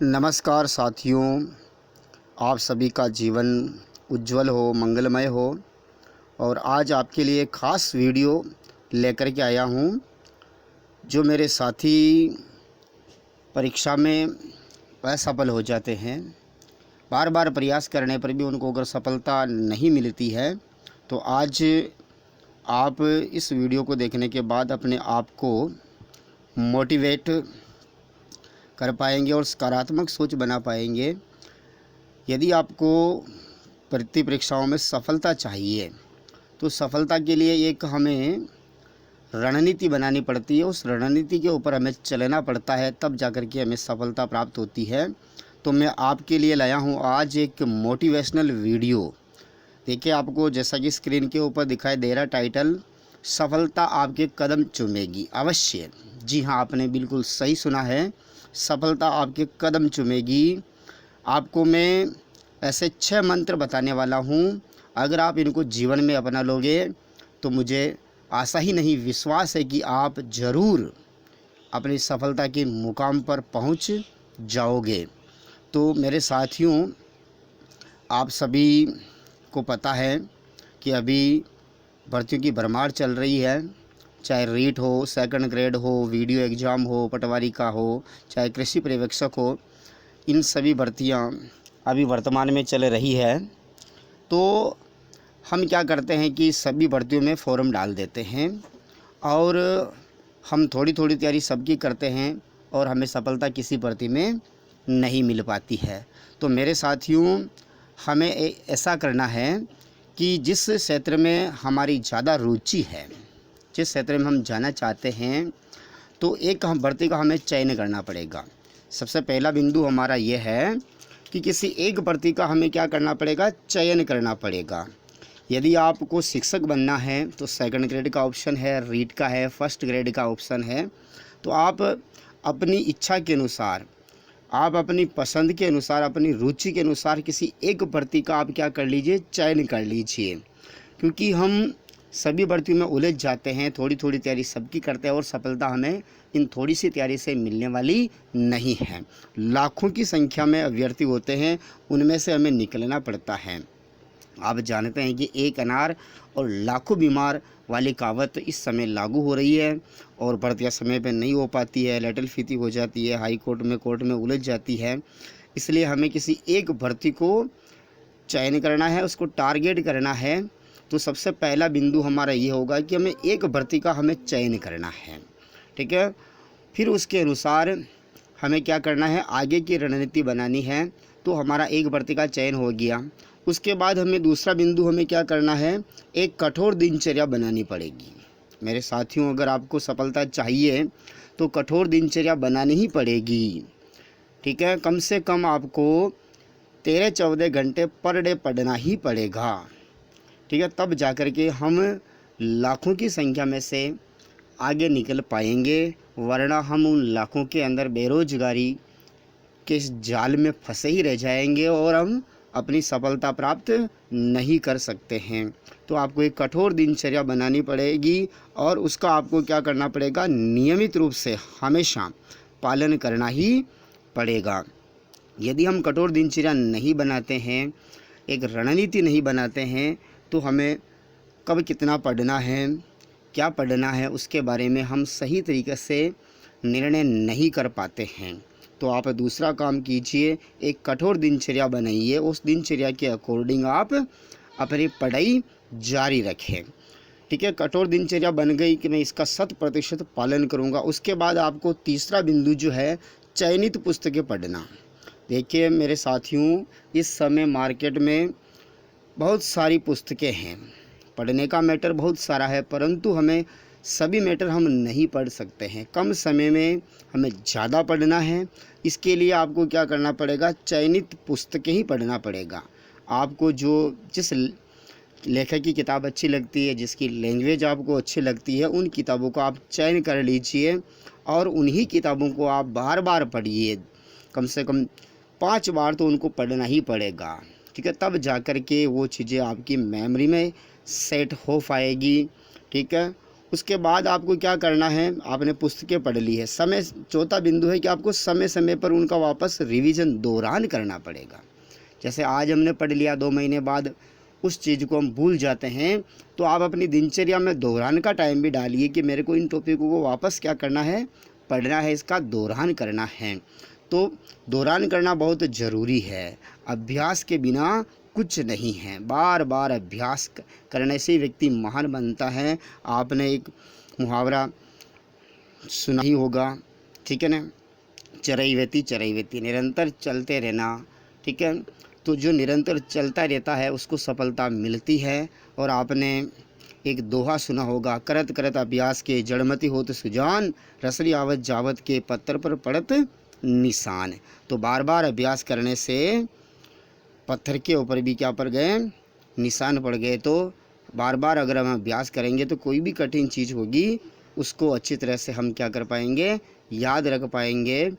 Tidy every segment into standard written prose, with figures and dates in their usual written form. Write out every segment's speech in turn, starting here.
नमस्कार साथियों, आप सभी का जीवन उज्जवल हो, मंगलमय हो। और आज आपके लिए ख़ास वीडियो लेकर के आया हूँ। जो मेरे साथी परीक्षा में असफल हो जाते हैं, बार बार प्रयास करने पर भी उनको अगर सफलता नहीं मिलती है, तो आज आप इस वीडियो को देखने के बाद अपने आप को मोटिवेट कर पाएंगे और सकारात्मक सोच बना पाएंगे। यदि आपको वृत्ति परीक्षाओं में सफलता चाहिए, तो सफलता के लिए एक हमें रणनीति बनानी पड़ती है। उस रणनीति के ऊपर हमें चलना पड़ता है, तब जाकर के हमें सफलता प्राप्त होती है। तो मैं आपके लिए लाया हूँ आज एक मोटिवेशनल वीडियो। देखिए, आपको जैसा कि स्क्रीन के ऊपर दिखाई दे रहा टाइटल, सफलता आपके कदम चूमेगी अवश्य। जी हाँ, आपने बिल्कुल सही सुना है, सफलता आपके कदम चूमेगी। आपको मैं ऐसे 6 मंत्र बताने वाला हूँ। अगर आप इनको जीवन में अपना लोगे तो मुझे आशा ही नहीं, विश्वास है कि आप ज़रूर अपनी सफलता के मुकाम पर पहुँच जाओगे। तो मेरे साथियों, आप सभी को पता है कि अभी भर्तियों की भरमार चल रही है। चाहे रीट हो, सेकंड ग्रेड हो, वीडियो एग्ज़ाम हो, पटवारी का हो, चाहे कृषि पर्यवेक्षक हो, इन सभी भर्तियां अभी वर्तमान में चल रही है। तो हम क्या करते हैं कि सभी भर्तियों में फॉर्म डाल देते हैं और हम थोड़ी थोड़ी तैयारी सबकी करते हैं और हमें सफलता किसी भर्ती में नहीं मिल पाती है। तो मेरे साथियों, हमें ऐसा करना है कि जिस क्षेत्र में हमारी ज़्यादा रुचि है, जिस क्षेत्र में हम जाना चाहते हैं, तो एक हम भर्ती का हमें चयन करना पड़ेगा। सबसे पहला बिंदु हमारा ये है कि किसी एक भर्ती का हमें क्या करना पड़ेगा, चयन करना पड़ेगा। यदि आपको शिक्षक बनना है तो सेकंड ग्रेड का ऑप्शन है, रीट का है, फर्स्ट ग्रेड का ऑप्शन है। तो आप अपनी इच्छा के अनुसार, आप अपनी पसंद के अनुसार, अपनी रुचि के अनुसार किसी एक भर्ती का आप क्या कर लीजिए, चयन कर लीजिए। क्योंकि हम सभी भर्तियों में उलझ जाते हैं, थोड़ी थोड़ी तैयारी सबकी करते हैं और सफलता हमें इन थोड़ी सी तैयारी से मिलने वाली नहीं है। लाखों की संख्या में अभ्यर्थी होते हैं, उनमें से हमें निकलना पड़ता है। आप जानते हैं कि एक अनार और लाखों बीमार वाली कहावत इस समय लागू हो रही है और भर्तियाँ समय पर नहीं हो पाती है, लेटल फीती हो जाती है, हाई कोर्ट में, कोर्ट में उलझ जाती है। इसलिए हमें किसी एक भर्ती को चयन करना है, उसको टारगेट करना है। तो सबसे पहला बिंदु हमारा ये होगा कि हमें एक भर्ती का हमें चयन करना है, ठीक है। फिर उसके अनुसार हमें क्या करना है, आगे की रणनीति बनानी है। तो हमारा एक भर्ती का चयन हो गया। उसके बाद हमें दूसरा बिंदु हमें क्या करना है, एक कठोर दिनचर्या बनानी पड़ेगी। मेरे साथियों, अगर आपको सफलता चाहिए तो कठोर दिनचर्या बनानी ही पड़ेगी, ठीक है। कम से कम आपको 13-14 घंटे पर डे पढ़ना ही पड़ेगा, ठीक है। तब जाकर के हम लाखों की संख्या में से आगे निकल पाएंगे, वरना हम उन लाखों के अंदर बेरोजगारी के इस जाल में फंसे ही रह जाएंगे और हम अपनी सफलता प्राप्त नहीं कर सकते हैं। तो आपको एक कठोर दिनचर्या बनानी पड़ेगी और उसका आपको क्या करना पड़ेगा, नियमित रूप से हमेशा पालन करना ही पड़ेगा। यदि हम कठोर दिनचर्या नहीं बनाते हैं, एक रणनीति नहीं बनाते हैं, तो हमें कब कितना पढ़ना है, क्या पढ़ना है, उसके बारे में हम सही तरीके से निर्णय नहीं कर पाते हैं। तो आप दूसरा काम कीजिए, एक कठोर दिनचर्या बनाइए, उस दिनचर्या के अकॉर्डिंग आप अपनी पढ़ाई जारी रखें, ठीक है। कठोर दिनचर्या बन गई कि मैं इसका 100% पालन करूँगा। उसके बाद आपको तीसरा बिंदु जो है, चयनित पुस्तकें पढ़ना। देखिए मेरे साथियों, इस समय मार्केट में बहुत सारी पुस्तकें हैं, पढ़ने का मैटर बहुत सारा है, परंतु हमें सभी मैटर हम नहीं पढ़ सकते हैं। कम समय में हमें ज़्यादा पढ़ना है। इसके लिए आपको क्या करना पड़ेगा, चयनित पुस्तकें ही पढ़ना पड़ेगा। आपको जिस लेखक की किताब अच्छी लगती है, जिसकी लैंग्वेज आपको अच्छी लगती है, उन किताबों को आप चयन कर लीजिए और उन्हीं किताबों को आप बार बार पढ़िए। कम से कम 5 बार तो उनको पढ़ना ही पड़ेगा, ठीक है। तब जा कर के वो चीज़ें आपकी मेमोरी में सेट हो पाएगी, ठीक है। उसके बाद आपको क्या करना है, आपने पुस्तकें पढ़ ली है, समय, चौथा बिंदु है कि आपको समय समय पर उनका वापस रिवीजन, दोहरान करना पड़ेगा। जैसे आज हमने पढ़ लिया, 2 महीने बाद उस चीज़ को हम भूल जाते हैं, तो आप अपनी दिनचर्या में दोहरान का टाइम भी डालिए कि मेरे को इन टॉपिकों को वापस क्या करना है, पढ़ना है, इसका दोहरान करना है। तो दोहरान करना बहुत ज़रूरी है। अभ्यास के बिना कुछ नहीं है। बार बार अभ्यास करने से व्यक्ति महान बनता है। आपने एक मुहावरा सुना ही होगा, ठीक है ना, चरैवेति चरैवेति, निरंतर चलते रहना, ठीक है। तो जो निरंतर चलता रहता है उसको सफलता मिलती है। और आपने एक दोहा सुना होगा, करत करत अभ्यास के जड़मति होत सुजान, रसरी आवत जावत के पत्थर पर पड़त निशान। तो बार बार अभ्यास करने से पत्थर के ऊपर भी क्या पड़ गए, निशान पड़ गए। तो बार बार अगर हम अभ्यास करेंगे तो कोई भी कठिन चीज़ होगी उसको अच्छी तरह से हम क्या कर पाएंगे, याद रख पाएंगे।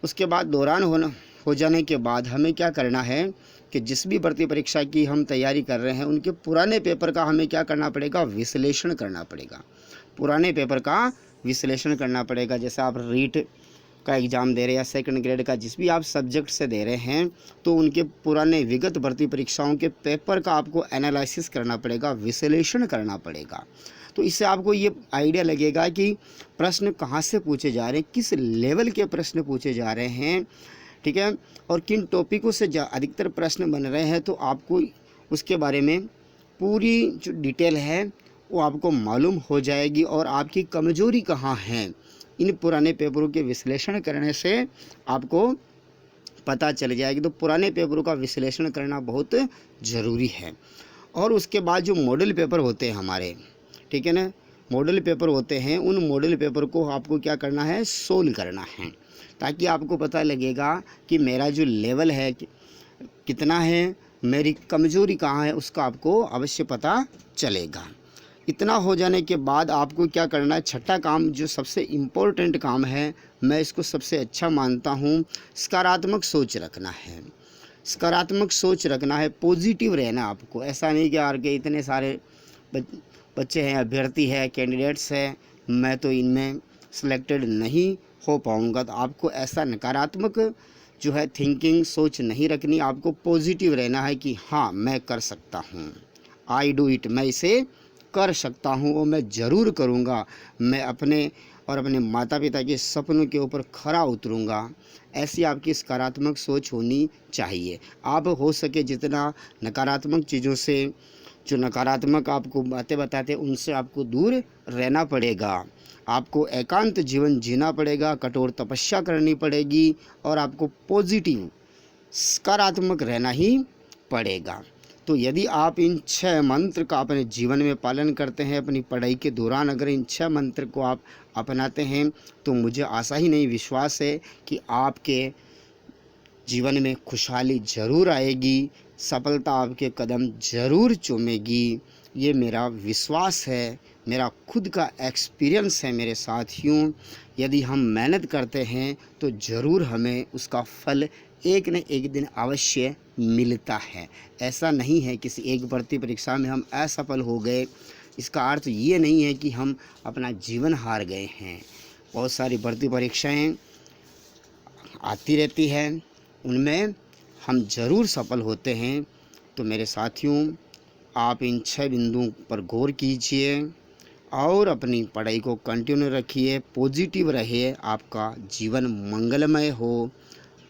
उसके बाद दौरान हो जाने के बाद हमें क्या करना है कि जिस भी भर्ती परीक्षा की हम तैयारी कर रहे हैं उनके पुराने पेपर का हमें क्या करना पड़ेगा, विश्लेषण करना पड़ेगा। पुराने पेपर का विश्लेषण करना पड़ेगा। जैसे आप रीट का एग्ज़ाम दे रहे हैं या सेकंड ग्रेड का जिस भी आप सब्जेक्ट से दे रहे हैं, तो उनके पुराने विगत भर्ती परीक्षाओं के पेपर का आपको एनालिसिस करना पड़ेगा, विश्लेषण करना पड़ेगा। तो इससे आपको ये आइडिया लगेगा कि प्रश्न कहाँ से पूछे जा रहे हैं, किस लेवल के प्रश्न पूछे जा रहे हैं, ठीक है, और किन टॉपिकों से अधिकतर प्रश्न बन रहे हैं। तो आपको उसके बारे में पूरी जो डिटेल है वो आपको मालूम हो जाएगी। और आपकी कमजोरी कहाँ है, इन पुराने पेपरों के विश्लेषण करने से आपको पता चल जाएगी। तो पुराने पेपरों का विश्लेषण करना बहुत ज़रूरी है। और उसके बाद जो मॉडल पेपर होते हैं हमारे, ठीक है ना, मॉडल पेपर होते हैं, उन मॉडल पेपर को आपको क्या करना है, सोल्व करना है, ताकि आपको पता लगेगा कि मेरा जो लेवल है कितना है, मेरी कमज़ोरी कहाँ है, उसका आपको अवश्य पता चलेगा। इतना हो जाने के बाद आपको क्या करना है, छठा काम जो सबसे इम्पोर्टेंट काम है, मैं इसको सबसे अच्छा मानता हूँ, सकारात्मक सोच रखना है। सकारात्मक सोच रखना है, पॉजिटिव रहना आपको। ऐसा नहीं कि यार के इतने सारे बच्चे हैं, अभ्यर्थी है, कैंडिडेट्स हैं, मैं तो इनमें सिलेक्टेड नहीं हो पाऊँगा। तो आपको ऐसा नकारात्मक जो है थिंकिंग, सोच नहीं रखनी। आपको पॉजिटिव रहना है कि हाँ मैं कर सकता हूँ, आई डू इट, मैं इसे कर सकता हूँ और मैं ज़रूर करूँगा। मैं अपने और अपने माता पिता के सपनों के ऊपर खरा उतरूँगा। ऐसी आपकी सकारात्मक सोच होनी चाहिए। आप हो सके जितना नकारात्मक चीज़ों से, जो नकारात्मक आपको बातें बताते हैं, उनसे आपको दूर रहना पड़ेगा। आपको एकांत जीवन जीना पड़ेगा, कठोर तपस्या करनी पड़ेगी और आपको पॉजिटिव, सकारात्मक रहना ही पड़ेगा। तो यदि आप इन 6 मंत्र का अपने जीवन में पालन करते हैं, अपनी पढ़ाई के दौरान अगर इन 6 मंत्र को आप अपनाते हैं, तो मुझे आशा ही नहीं, विश्वास है कि आपके जीवन में खुशहाली ज़रूर आएगी, सफलता आपके कदम ज़रूर चूमेगी। ये मेरा विश्वास है, मेरा खुद का एक्सपीरियंस है मेरे साथियों। यदि हम मेहनत करते हैं तो ज़रूर हमें उसका फल एक न एक दिन अवश्य मिलता है। ऐसा नहीं है किसी एक भर्ती परीक्षा में हम असफल हो गए, इसका अर्थ ये नहीं है कि हम अपना जीवन हार गए हैं। बहुत सारी भर्ती परीक्षाएं आती रहती हैं, उनमें हम ज़रूर सफल होते हैं। तो मेरे साथियों, आप इन 6 बिंदुओं पर गौर कीजिए और अपनी पढ़ाई को कंटिन्यू रखिए, पॉजिटिव रहिए, आपका जीवन मंगलमय हो।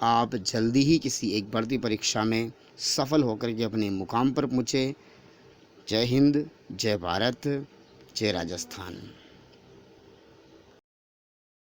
आप जल्दी ही किसी एक भर्ती परीक्षा में सफल होकर के अपने मुकाम पर पहुँचे। जय हिंद, जय भारत, जय राजस्थान।